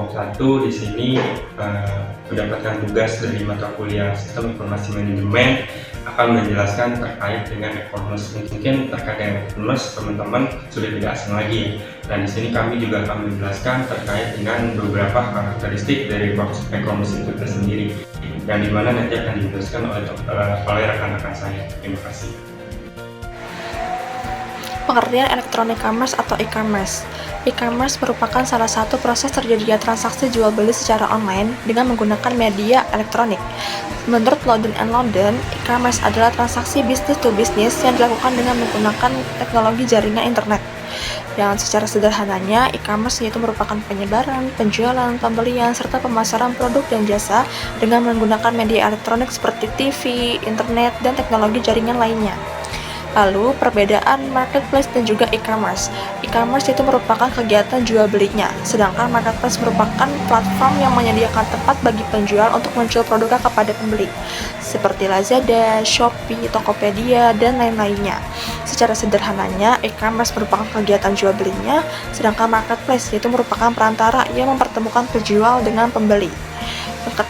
kelompok 1 di sini mendapatkan tugas dari mata kuliah Sistem Informasi Manajemen akan menjelaskan terkait dengan e-commerce. Mungkin terkait dengan e-commerce teman-teman sudah tidak asing lagi. Dan di sini kami juga akan menjelaskan terkait dengan beberapa karakteristik dari e-commerce itu tersendiri, yang dimana nanti akan dijelaskan oleh rekan-rekan saya. Terima kasih. Pengertian elektronik commerce atau e-commerce. E-commerce merupakan salah satu proses terjadinya transaksi jual beli secara online dengan menggunakan media elektronik. Menurut Loudon & Loudon, e-commerce adalah transaksi bisnis to bisnis yang dilakukan dengan menggunakan teknologi jaringan internet. Yang secara sederhananya, e-commerce yaitu merupakan penyebaran, penjualan, pembelian, serta pemasaran produk dan jasa dengan menggunakan media elektronik seperti TV, internet, dan teknologi jaringan lainnya. Lalu, perbedaan marketplace dan juga e-commerce. E-commerce itu merupakan kegiatan jual belinya, sedangkan marketplace merupakan platform yang menyediakan tempat bagi penjual untuk menjual produknya kepada pembeli, seperti Lazada, Shopee, Tokopedia, dan lain-lainnya. Secara sederhananya, e-commerce merupakan kegiatan jual belinya, sedangkan marketplace itu merupakan perantara yang mempertemukan penjual dengan pembeli.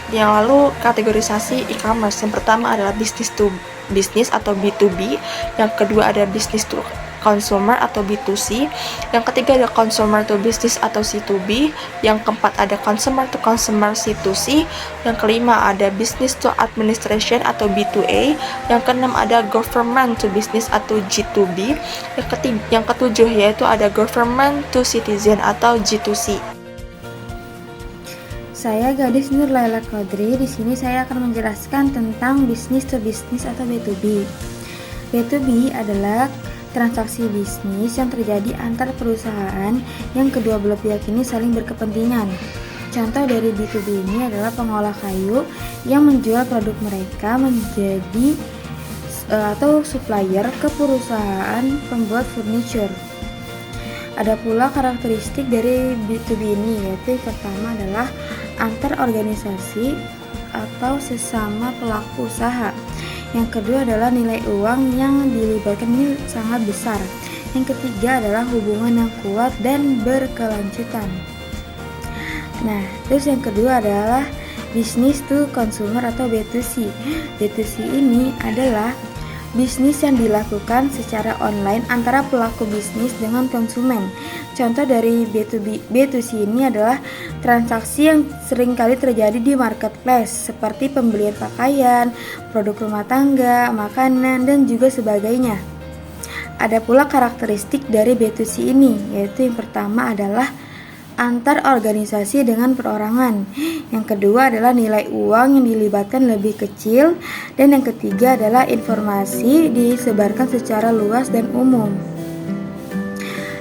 Yang lalu, kategorisasi e-commerce. Yang pertama adalah business to business atau B2B, yang kedua ada business to consumer atau B2C, yang ketiga ada consumer to business atau C2B, yang keempat ada consumer to consumer C2C, yang kelima ada business to administration atau B2A, yang keenam ada government to business atau G2B, yang ketujuh yaitu ada government to citizen atau G2C. Saya Gadis Nur Laila Qadri. Di sini saya akan menjelaskan tentang bisnis to bisnis atau B2B. B2B adalah transaksi bisnis yang terjadi antar perusahaan yang kedua belah pihak ini saling berkepentingan. Contoh dari B2B ini adalah pengolah kayu yang menjual produk mereka menjadi atau supplier ke perusahaan pembuat furniture. Ada pula karakteristik dari B2B ini, yaitu pertama adalah antar organisasi atau sesama pelaku usaha. Yang kedua adalah nilai uang yang dilibatkan ini sangat besar. Yang ketiga adalah hubungan yang kuat dan berkelanjutan. Nah, terus yang kedua adalah business to consumer atau B2C. B2C ini adalah bisnis yang dilakukan secara online antara pelaku bisnis dengan konsumen. Contoh dari B2C ini adalah transaksi yang seringkali terjadi di marketplace seperti pembelian pakaian, produk rumah tangga, makanan, dan juga sebagainya. Ada pula karakteristik dari B2C ini, yaitu yang pertama adalah antar organisasi dengan perorangan. Yang kedua adalah nilai uang yang dilibatkan lebih kecil, dan yang ketiga adalah informasi disebarkan secara luas dan umum.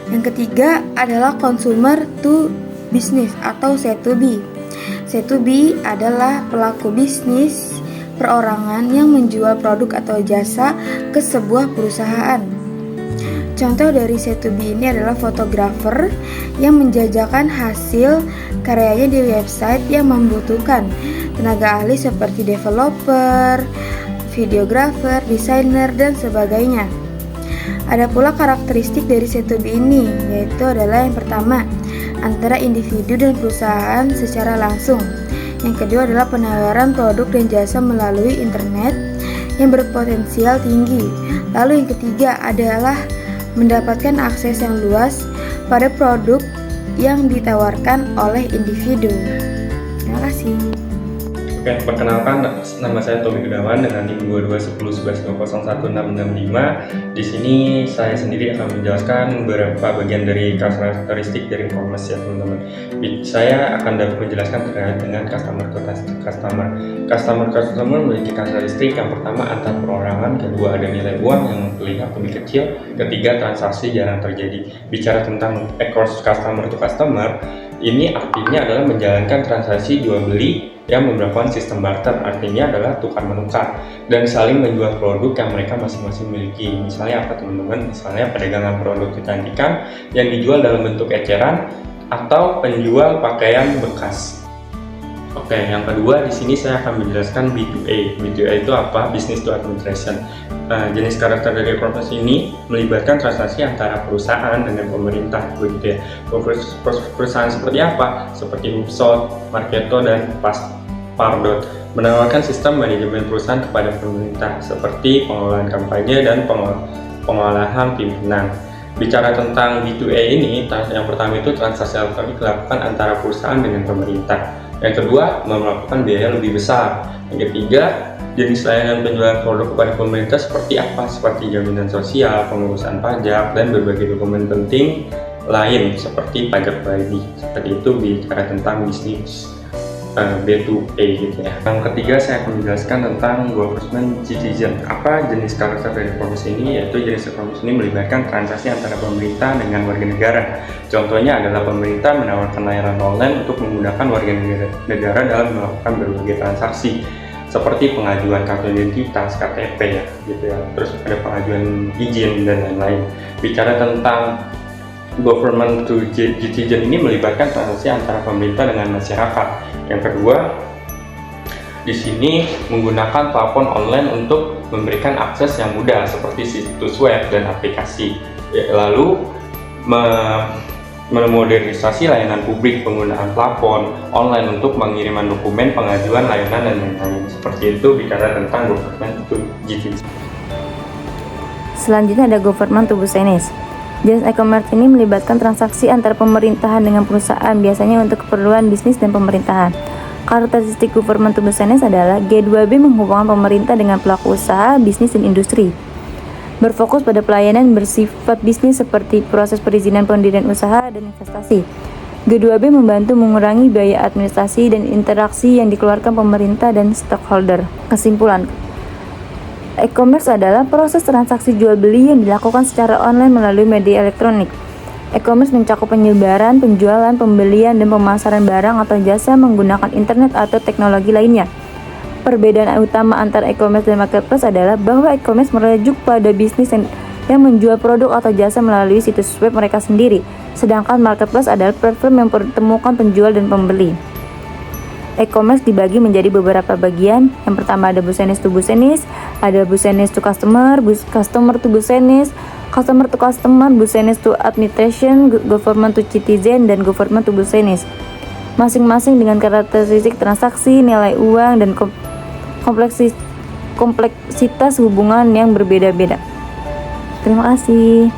Yang ketiga adalah consumer to business atau C2B. C2B adalah pelaku bisnis perorangan yang menjual produk atau jasa ke sebuah perusahaan. Contoh dari C2B ini adalah fotografer yang menjajakan hasil karyanya di website yang membutuhkan tenaga ahli seperti developer, videografer, desainer, dan sebagainya. Ada pula karakteristik dari C2B ini, yaitu adalah yang pertama, antara individu dan perusahaan secara langsung. Yang kedua adalah penawaran produk dan jasa melalui internet yang berpotensial tinggi. Lalu yang ketiga adalah mendapatkan akses yang luas pada produk yang ditawarkan oleh individu. Terima kasih. Oke, perkenalkan, nama saya Tommy Gunawan dengan NIM 221011201665. Di sini saya sendiri akan menjelaskan beberapa bagian dari karakteristik dari e-commerce ya teman-teman. Saya akan dapat menjelaskan terkait dengan customer to customer. Customer memiliki karakteristik yang pertama antar perorangan, kedua ada nilai uang yang terlihat lebih kecil, ketiga transaksi jarang terjadi. Bicara tentang customer to customer, ini artinya adalah menjalankan transaksi jual beli yang merupakan sistem barter, artinya adalah tukar menukar dan saling menjual produk yang mereka masing-masing miliki. Misalnya apa teman-teman? Misalnya perdagangan produk kecantikan yang dijual dalam bentuk eceran atau penjual pakaian bekas. Oke, yang kedua di sini saya akan menjelaskan B2A. B2A itu apa? Business to Administration. Jenis karakter dari e-commerce ini melibatkan transaksi antara perusahaan dengan pemerintah, begitu ya. Perusahaan seperti apa? Seperti Hubshot, Marketo, dan Pardot menawarkan sistem manajemen perusahaan kepada pemerintah seperti pengelolaan kampanye dan pengolahan pimpinan. Bicara tentang B2A ini, yang pertama itu transaksi elektronik dilakukan antara perusahaan dengan pemerintah. Yang kedua, melakukan biaya lebih besar. Yang ketiga, jenis layanan penjualan produk kepada pemerintah seperti apa? Seperti jaminan sosial, pengurusan pajak, dan berbagai dokumen penting lain seperti pajak pribadi. Seperti itu bicara tentang bisnis B2A gitu ya. Yang ketiga saya akan menjelaskan tentang government citizen. Apa jenis karakter dari e-commerce ini? Yaitu jenis e-commerce ini melibatkan transaksi antara pemerintah dengan warga negara. Contohnya adalah pemerintah menawarkan layanan online untuk menggunakan warga negara dalam melakukan berbagai transaksi seperti pengajuan kartu identitas, KTP ya, gitu ya. Terus ada pengajuan izin dan lain-lain. Bicara tentang government to citizen ini melibatkan transaksi antara pemerintah dengan masyarakat. Yang kedua, di sini menggunakan platform online untuk memberikan akses yang mudah seperti situs web dan aplikasi. Lalu memodernisasi layanan publik, penggunaan platform online untuk pengiriman dokumen, pengajuan layanan dan lain-lain. Seperti itu bicara tentang government to citizen. Selanjutnya ada government to business. Jenis e-commerce ini melibatkan transaksi antara pemerintahan dengan perusahaan, biasanya untuk keperluan bisnis dan pemerintahan. Karakteristik government to business adalah G2B menghubungkan pemerintah dengan pelaku usaha, bisnis, dan industri. Berfokus pada pelayanan bersifat bisnis seperti proses perizinan pendirian usaha dan investasi. G2B membantu mengurangi biaya administrasi dan interaksi yang dikeluarkan pemerintah dan stakeholder. Kesimpulan, e-commerce adalah proses transaksi jual beli yang dilakukan secara online melalui media elektronik. E-commerce mencakup penyebaran, penjualan, pembelian, dan pemasaran barang atau jasa menggunakan internet atau teknologi lainnya. Perbedaan utama antara e-commerce dan marketplace adalah bahwa e-commerce merujuk pada bisnis yang menjual produk atau jasa melalui situs web mereka sendiri, sedangkan marketplace adalah platform yang mempertemukan penjual dan pembeli. E-commerce dibagi menjadi beberapa bagian. Yang pertama ada business to business, ada business to customer, customer to business, customer to customer, business to administration, government to citizen, dan government to business. Masing-masing dengan karakteristik transaksi, nilai uang, dan kompleksitas hubungan yang berbeda-beda. Terima kasih.